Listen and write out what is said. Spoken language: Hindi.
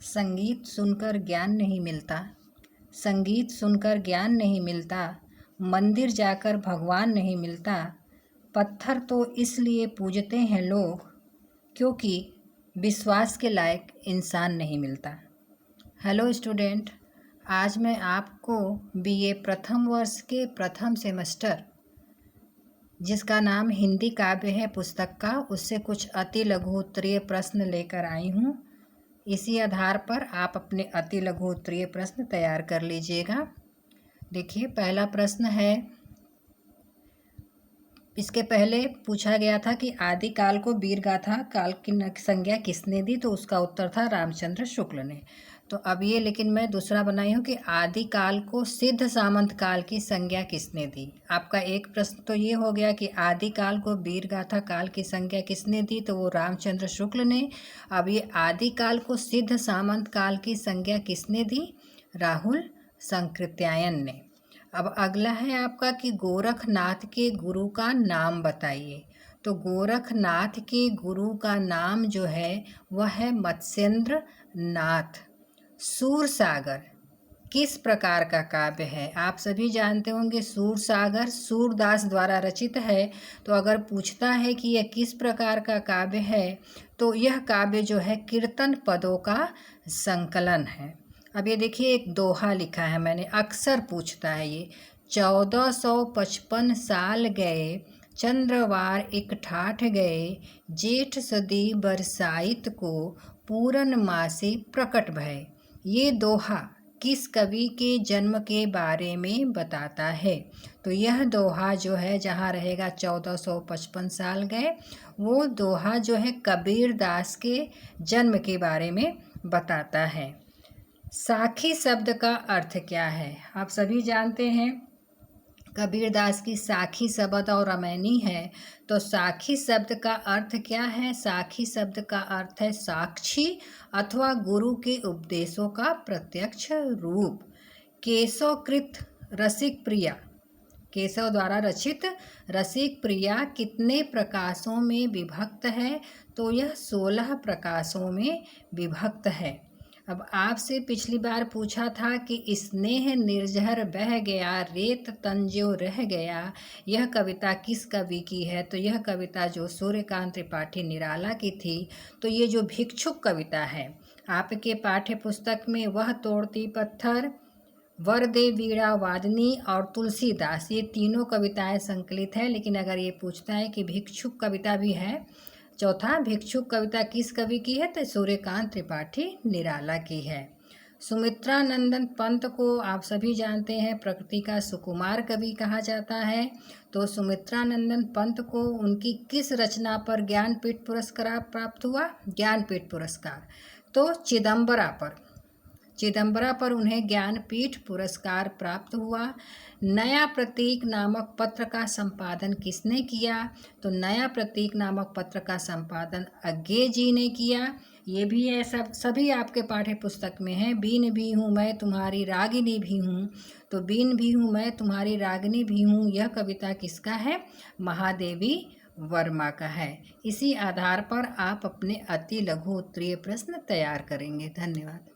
संगीत सुनकर ज्ञान नहीं मिलता, संगीत सुनकर ज्ञान नहीं मिलता, मंदिर जाकर भगवान नहीं मिलता। पत्थर तो इसलिए पूजते हैं लोग क्योंकि विश्वास के लायक इंसान नहीं मिलता। हेलो स्टूडेंट, आज मैं आपको बीए प्रथम वर्ष के प्रथम सेमेस्टर जिसका नाम हिंदी काव्य है पुस्तक का, उससे कुछ अति लघु उत्तरीय प्रश्न लेकर आई हूँ। इसी आधार पर आप अपने अति लघु उत्तरीय प्रश्न तैयार कर लीजिएगा। देखिए, पहला प्रश्न है, इसके पहले पूछा गया था कि आदिकाल को वीर गाथा काल की संज्ञा किसने दी, तो उसका उत्तर था रामचंद्र शुक्ल ने। तो अब ये लेकिन मैं दूसरा बनाई हूँ कि आदिकाल को सिद्ध सामंत काल की संज्ञा किसने दी। आपका एक प्रश्न तो ये हो गया कि आदिकाल को वीर गाथा काल की संज्ञा किसने दी, तो वो रामचंद्र शुक्ल ने। अब ये आदिकाल को सिद्ध सामंत काल की संज्ञा किसने दी, राहुल संकृत्यायन ने। अब अगला है आपका कि गोरखनाथ के गुरु का नाम बताइए। तो गोरखनाथ के गुरु का नाम जो है वह है मत्स्येंद्र नाथ। सूरसागर किस प्रकार का काव्य है? आप सभी जानते होंगे सूरसागर सूरदास द्वारा रचित है। तो अगर पूछता है कि यह किस प्रकार का काव्य है, तो यह काव्य जो है कीर्तन पदों का संकलन है। अब ये देखिए, एक दोहा लिखा है मैंने, अक्सर पूछता है ये। 1455 साल गए, चंद्रवार एक ठाठ गए, जेठ सदी बरसाइत को, पूरन मासी प्रकट भय। ये दोहा किस कवि के जन्म के बारे में बताता है? तो यह दोहा जो है, जहाँ रहेगा 1455 साल गए, वो दोहा जो है कबीर दास के जन्म के बारे में बताता है। साखी शब्द का अर्थ क्या है? आप सभी जानते हैं कबीरदास की साखी शब्द और रामायणी है। तो साखी शब्द का अर्थ क्या है? साखी शब्द का अर्थ है साक्षी अथवा गुरु के उपदेशों का प्रत्यक्ष रूप। केशवकृत रसिक प्रिया, केशव द्वारा रचित रसिक प्रिया कितने प्रकाशों में विभक्त है? तो यह 16 प्रकाशों में विभक्त है। अब आपसे पिछली बार पूछा था कि स्नेह निर्झर बह गया, रेत तंजो रह गया, यह कविता किस कवि की है? तो यह कविता जो सूर्यकांत त्रिपाठी निराला की थी। तो ये जो भिक्षुक कविता है आपके पाठ्य पुस्तक में, वह तोड़ती पत्थर, वरदे वीणा वादनी और तुलसीदास, ये तीनों कविताएं संकलित है। लेकिन अगर ये पूछता है कि भिक्षुक कविता भी है, चौथा भिक्षुक कविता किस कवि की है, तो सूर्यकांत त्रिपाठी निराला की है। सुमित्रानंदन पंत को आप सभी जानते हैं प्रकृति का सुकुमार कवि कहा जाता है। तो सुमित्रानंदन पंत को उनकी किस रचना पर ज्ञानपीठ पुरस्कार प्राप्त हुआ? ज्ञानपीठ पुरस्कार तो चिदंबरा पर उन्हें ज्ञानपीठ पुरस्कार प्राप्त हुआ। नया प्रतीक नामक पत्र का संपादन किसने किया? तो नया प्रतीक नामक पत्र का संपादन अज्ञे जी ने किया। ये भी है, सब सभी आपके पाठ्य पुस्तक में है। बीन भी हूँ मैं तुम्हारी रागिनी भी हूँ, तो बीन भी हूँ मैं तुम्हारी रागिनी भी हूँ, यह कविता किसका है? महादेवी वर्मा का है। इसी आधार पर आप अपने अति लघु उत्तरीय प्रश्न तैयार करेंगे। धन्यवाद।